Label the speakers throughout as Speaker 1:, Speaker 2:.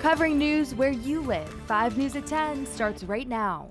Speaker 1: Covering news where you live. 5 News at 10 starts right now.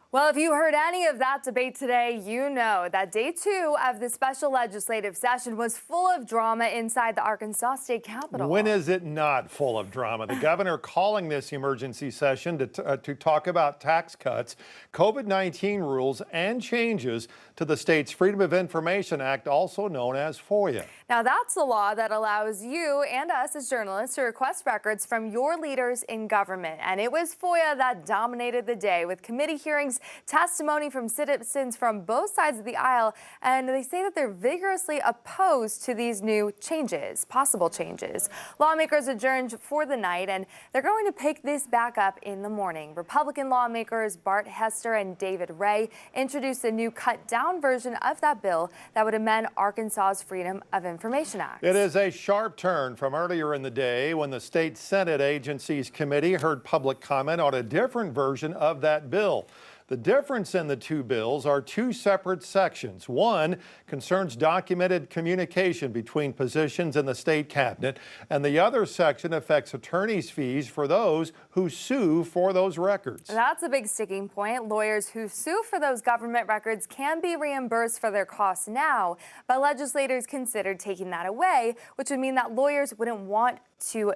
Speaker 2: Well, if you heard any of that debate today, you know that day 2 of the special legislative session was full of drama inside the Arkansas State Capitol.
Speaker 3: When is it not full of drama? The governor calling this emergency session to talk about tax cuts, COVID-19 rules, and changes to the state's Freedom of Information Act, also known as FOIA.
Speaker 2: Now, that's the law that allows you and us as journalists to request records from your leaders in government. And it was FOIA that dominated the day, with committee hearings, testimony from citizens from both sides of the aisle, and they say that they're vigorously opposed to these new changes, possible changes. Lawmakers adjourned for the night, and they're going to pick this back up in the morning. Republican lawmakers Bart Hester and David Ray introduced a new cut-down version of that bill that would amend Arkansas's Freedom of Information Act.
Speaker 3: It is a sharp turn from earlier in the day when the state Senate Agencies Committee heard public comment on a different version of that bill. The difference in the two bills are two separate sections. One concerns documented communication between positions in the state cabinet, and the other section affects attorneys' fees for those who sue for those records.
Speaker 2: That's a big sticking point. Lawyers who sue for those government records can be reimbursed for their costs now, but legislators considered taking that away, which would mean that lawyers wouldn't want to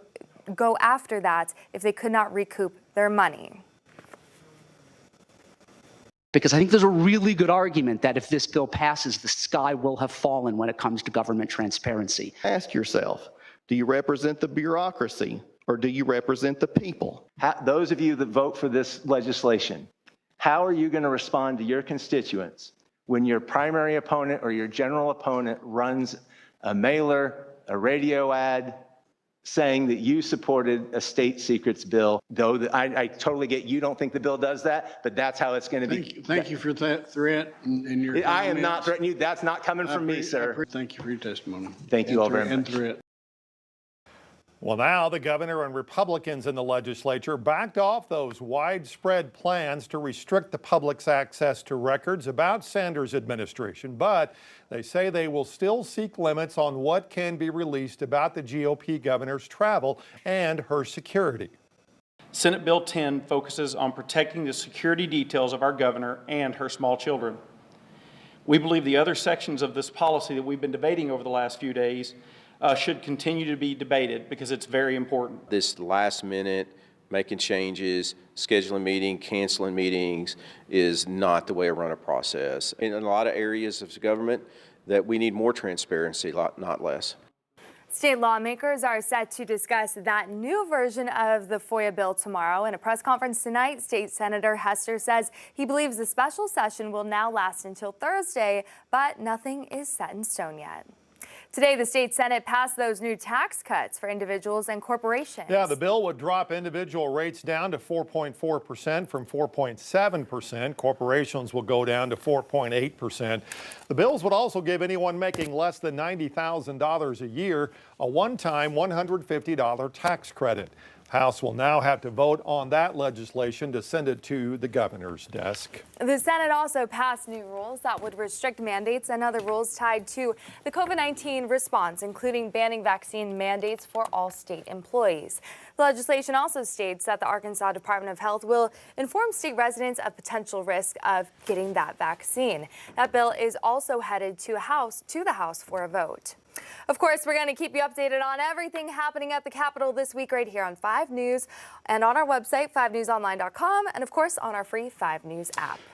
Speaker 2: go after that if they could not recoup their money.
Speaker 4: Because I think there's a really good argument that if this bill passes, the sky will have fallen when it comes to government transparency.
Speaker 5: Ask yourself, do you represent the bureaucracy or do you represent the people?
Speaker 6: Those of you that vote for this legislation, how are you going to respond to your constituents when your primary opponent or your general opponent runs a mailer, a radio ad, saying that you supported a state secrets bill, though I totally get you don't think the bill does that, but that's how it's going to be.
Speaker 7: Thank you for that threat and your
Speaker 6: I am not threatening you. That's not coming from me, sir.
Speaker 7: Thank you for your testimony.
Speaker 6: Thank you all very much.
Speaker 3: Well, now the governor and Republicans in the legislature backed off those widespread plans to restrict the public's access to records about Sanders' administration, but they say they will still seek limits on what can be released about the GOP governor's travel and her security.
Speaker 8: Senate Bill 10 focuses on protecting the security details of our governor and her small children. We believe the other sections of this policy that we've been debating over the last few days should continue to be debated because it's very important.
Speaker 9: This last minute making changes, scheduling meetings, canceling meetings is not the way to run a process. In a lot of areas of government that we need more transparency, not less.
Speaker 2: State lawmakers are set to discuss that new version of the FOIA bill tomorrow. In a press conference tonight, State Senator Hester says he believes the special session will now last until Thursday, but nothing is set in stone yet. Today, the state Senate passed those new tax cuts for individuals and corporations. Yeah,
Speaker 3: the bill would drop individual rates down to 4.4% from 4.7%. Corporations will go down to 4.8%. The bills would also give anyone making less than $90,000 a year a one-time $150 tax credit. House will now have to vote on that legislation to send it to the governor's desk.
Speaker 2: The Senate also passed new rules that would restrict mandates and other rules tied to the COVID-19 response, including banning vaccine mandates for all state employees. The legislation also states that the Arkansas Department of Health will inform state residents of potential risk of getting that vaccine. That bill is also headed to the House for a vote. Of course, we're going to keep you updated on everything happening at the Capitol this week right here on 5 News and on our website, 5newsonline.com, and of course on our free 5 News app.